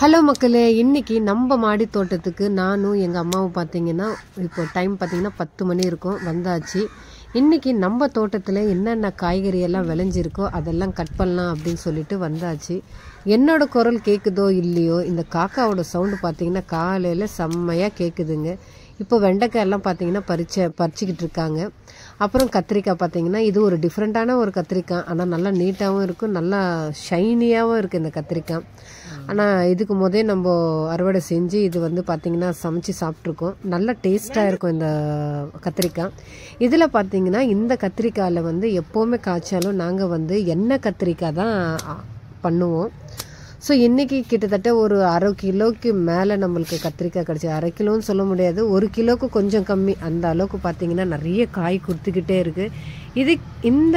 Hello மக்களே, இன்னைக்கு நம்ம மாடி தோட்டத்துக்கு நானும் எங்கள் அம்மாவும் பார்த்தீங்கன்னா இப்போ டைம் பார்த்தீங்கன்னா 10 மணி இருக்கும் வந்தாச்சு. இன்னைக்கு நம்ம தோட்டத்தில் என்னென்ன காய்கறி எல்லாம் விளைஞ்சிருக்கோ அதெல்லாம் கட் பண்ணலாம் அப்படின்னு சொல்லிட்டு வந்தாச்சு. என்னோட குரல் கேட்குதோ இல்லையோ, இந்த காக்காவோட சவுண்டு பார்த்தீங்கன்னா காலையில் செம்மையாக கேட்குதுங்க. இப்போ வெண்டைக்காய் எல்லாம் பார்த்தீங்கன்னா பறிச்சுக்கிட்டு இருக்காங்க. அப்புறம் கத்திரிக்காய் பார்த்தீங்கன்னா இது ஒரு டிஃப்ரெண்ட்டான ஒரு கத்திரிக்காய், ஆனால் நல்லா நீட்டாகவும் இருக்கும், நல்லா ஷைனியாகவும் இருக்குது இந்த கத்திரிக்காய். ஆனால் இதுக்கு முதே நம்ம அறுவடை செஞ்சு இது வந்து பார்த்திங்கன்னா சமைச்சு சாப்பிட்ருக்கோம். நல்லா டேஸ்ட்டாக இருக்கும் இந்த கத்திரிக்காய். இதில் பார்த்திங்கன்னா இந்த கத்திரிக்காயில் வந்து எப்போவுமே காய்ச்சாலும் நாங்கள் வந்து எண்ணெய் கத்திரிக்காய் தான் பண்ணுவோம். ஸோ இன்றைக்கி கிட்டத்தட்ட ஒரு 1/2 கிலோக்கு மேலே நம்மளுக்கு கத்திரிக்காய் கிடச்சி. 1/2 கிலோன்னு சொல்ல முடியாது, 1 கிலோக்கு கொஞ்சம் கம்மி. அந்த அளவுக்கு பார்த்திங்கன்னா நிறைய காய் கொடுத்துக்கிட்டே இருக்குது. இந்த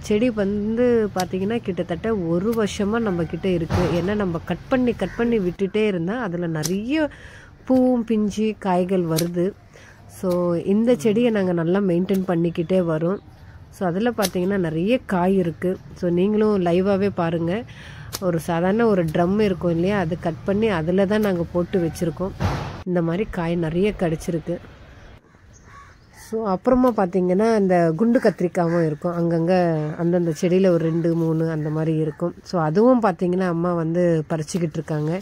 செடி வந்து பார்த்திங்கன்னா கிட்டத்தட்ட 1 வருஷமாக நம்மக்கிட்ட இருக்குது. ஏன்னா நம்ம கட் பண்ணி விட்டுட்டே இருந்தால் அதில் நிறைய பூவும் பிஞ்சு காய்கள் வருது. ஸோ இந்த செடியை நாங்கள் நல்லா மெயின்டைன் பண்ணிக்கிட்டே வரோம். ஸோ அதில் பார்த்திங்கன்னா நிறைய காய் இருக்குது. ஸோ நீங்களும் லைவாகவே பாருங்கள். ஒரு சாதாரண ஒரு ட்ரம் இருக்கும் இல்லையா, அது கட் பண்ணி அதில் தான் நாங்கள் போட்டு வச்சுருக்கோம். இந்த மாதிரி காய் நிறைய கிடச்சிருக்கு. ஸோ அப்புறமா பார்த்திங்கன்னா இந்த குண்டு கத்திரிக்காயும் இருக்கும், அங்கங்கே அந்தந்த செடியில் ஒரு 2-3 அந்த மாதிரி இருக்கும். ஸோ அதுவும் பார்த்திங்கன்னா அம்மா வந்து பறிச்சுக்கிட்டு இருக்காங்க.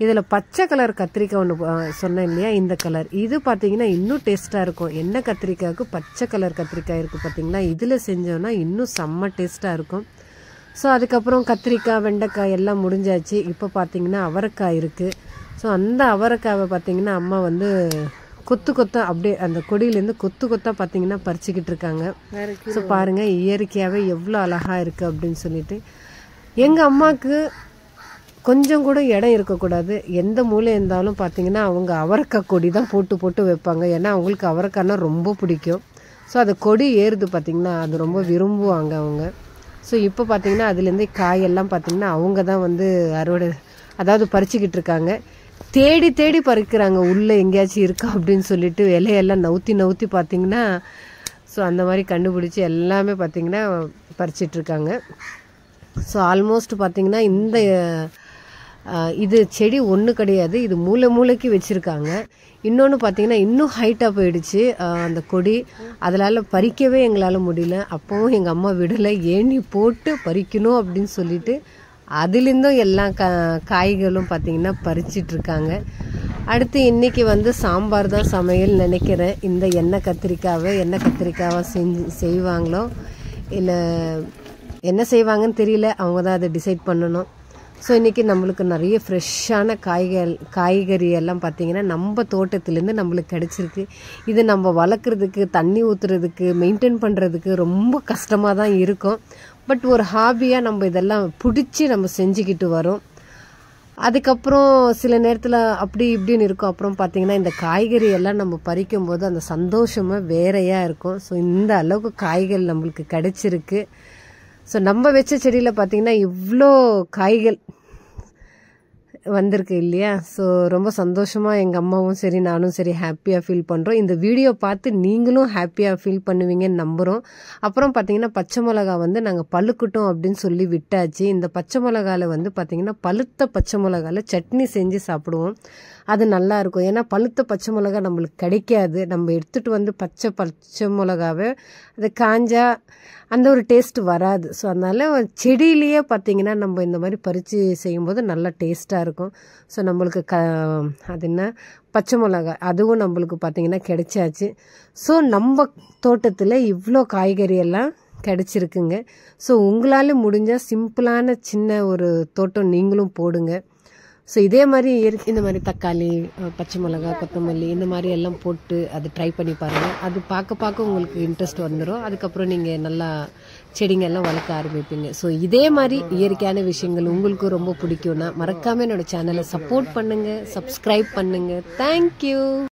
இதில் பச்சை கலர் கத்திரிக்காய் ஒன்று சொன்னேன் இல்லையா, இந்த கலர் இது பார்த்திங்கன்னா இன்னும் டேஸ்ட்டாக இருக்கும். எண்ணெய் கத்திரிக்காய்க்கு பச்சை கலர் கத்திரிக்காய் இருக்குது பார்த்திங்களா, இதில் செஞ்சோன்னா இன்னும் செம்ம டேஸ்ட்டாக இருக்கும். ஸோ அதுக்கப்புறம் கத்திரிக்காய் வெண்டைக்காய் எல்லாம் முடிஞ்சாச்சு. இப்போ பார்த்திங்கன்னா அவரைக்காய் இருக்குது. ஸோ அந்த அவரைக்காவை பார்த்திங்கன்னா அம்மா வந்து கொத்தா அப்படியே அந்த கொடியிலேருந்து கொத்தாக பார்த்திங்கன்னா பறிச்சுக்கிட்டு இருக்காங்க. ஸோ பாருங்கள் இயற்கையாகவே எவ்வளோ அழகாக இருக்குது அப்படின்னு சொல்லிட்டு. எங்கள் அம்மாவுக்கு கொஞ்சம் கூட இடம் இருக்கக்கூடாது, எந்த மூலை இருந்தாலும் பார்த்திங்கன்னா அவங்க அவரைக்காய் கொடி தான் போட்டு வைப்பாங்க. ஏன்னா அவங்களுக்கு அவரைக்காய்னா ரொம்ப பிடிக்கும். ஸோ அது கொடி ஏறுது பார்த்திங்கன்னா அது ரொம்ப விரும்புவாங்க அவங்க. ஸோ இப்போ பார்த்திங்கன்னா அதுலேருந்து காயெல்லாம் பார்த்திங்கன்னா அவங்க தான் வந்து அதாவது பறிச்சுக்கிட்டு இருக்காங்க. தேடி பறிக்கிறாங்க, உள்ளே எங்கேயாச்சும் இருக்கா அப்படின்னு சொல்லிட்டு இலையெல்லாம் நவுத்தி பார்த்திங்கன்னா. ஸோ அந்த மாதிரி கண்டுபிடிச்சி எல்லாமே பார்த்திங்கன்னா பறிச்சிட்ருக்காங்க. ஸோ ஆல்மோஸ்ட் பார்த்திங்கன்னா இந்த இது செடி ஒன்று கிடையாது, இது மூளைக்கு வச்சுருக்காங்க. இன்னொன்று பார்த்திங்கன்னா இன்னும் ஹைட்டாக போயிடுச்சு அந்த கொடி, அதனால் பறிக்கவே எங்களால் முடியல. அப்போவும் எங்கள் அம்மா விடலை, ஏணி போட்டு பறிக்கணும் அப்படின்னு சொல்லிட்டு அதுலேருந்தும் எல்லா காய்களும் பார்த்திங்கன்னா பறிச்சிட்ருக்காங்க. அடுத்து இன்றைக்கி வந்து சாம்பார் தான் சமையல் நினைக்கிறேன். இந்த எண்ணெய் கத்திரிக்காவை செய்வாங்களோ இல்லை என்ன செய்வாங்கன்னு தெரியல, அவங்க தான் அதை டிசைட் பண்ணணும். ஸோ இன்றைக்கி நம்மளுக்கு நிறைய ஃப்ரெஷ்ஷான காய்கறி எல்லாம் பார்த்திங்கன்னா நம்ம தோட்டத்துலேருந்து நம்மளுக்கு கிடச்சிருக்கு. இது நம்ம வளர்க்குறதுக்கு, தண்ணி ஊற்றுறதுக்கு, மெயின்டைன் பண்ணுறதுக்கு ரொம்ப கஷ்டமாக தான் இருக்கும். பட் ஒரு ஹாபியாக நம்ம இதெல்லாம் பிடிச்சி நம்ம செஞ்சுக்கிட்டு வரோம். அதுக்கப்புறம் சில நேரத்தில் அப்படி இப்படின்னு இருக்கும். அப்புறம் பார்த்திங்கன்னா இந்த காய்கறி எல்லாம் நம்ம பறிக்கும் போது அந்த சந்தோஷமாக வேறையாக இருக்கும். ஸோ இந்த அளவுக்கு காய்கள் நம்மளுக்கு கிடச்சிருக்கு. ஸோ நம்ம வச்ச செடியில் பார்த்திங்கன்னா இவ்வளோ காய்கள் வந்திருக்கு இல்லையா. ஸோ ரொம்ப சந்தோஷமாக எங்கள் அம்மாவும் சரி நானும் சரி ஹாப்பியாக ஃபீல் பண்ணுறோம். இந்த வீடியோ பார்த்து நீங்களும் ஹாப்பியாக ஃபீல் பண்ணுவீங்கன்னு நம்புகிறோம். அப்புறம் பார்த்திங்கன்னா பச்சை மிளகா வந்து நாங்கள் பழுக்கட்டும் அப்படின்னு சொல்லி விட்டாச்சு. இந்த பச்சை மிளகாவில் வந்து பார்த்திங்கன்னா பழுத்த பச்சை மிளகாவில் சட்னி செஞ்சு சாப்பிடுவோம், அது நல்லாயிருக்கும். ஏன்னா பழுத்த பச்சை மிளகா நம்மளுக்கு கிடைக்காது. நம்ம எடுத்துகிட்டு வந்து பச்சை மிளகாவை அது காஞ்சா அந்த ஒரு டேஸ்ட் வராது. ஸோ அதனால் செடியிலேயே பார்த்திங்கன்னா நம்ம இந்த மாதிரி பறித்து செய்யும்போது நல்லா டேஸ்ட்டாக இருக்கும். ஸோ நம்மளுக்கு அது என்ன பச்சை மிளகா அதுவும் நம்மளுக்கு பார்த்திங்கன்னா கிடைச்சாச்சு. ஸோ நம்ம தோட்டத்தில் இவ்வளோ காய்கறி எல்லாம் கிடச்சிருக்குங்க. ஸோ உங்களால் முடிஞ்சால் சிம்பிளான சின்ன ஒரு தோட்டம் நீங்களும் போடுங்க. ஸோ இதே மாதிரி இந்த மாதிரி தக்காளி, பச்சை மிளகா, கொத்தமல்லி இந்த மாதிரி எல்லாம் போட்டு அது ட்ரை பண்ணி பாருங்கள். அது பார்க்க உங்களுக்கு இன்ட்ரெஸ்ட் வந்துடும். அதுக்கப்புறம் நீங்கள் நல்லா செடிங்கெல்லாம் வளர்க்க ஆரம்பிப்பீங்க. ஸோ இதே மாதிரி இயற்கையான விஷயங்கள் உங்களுக்கு ரொம்ப பிடிக்கும்னா மறக்காமல் என்னோடய சேனலை சப்போர்ட் பண்ணுங்கள், சப்ஸ்கிரைப் பண்ணுங்கள். தேங்க்யூ.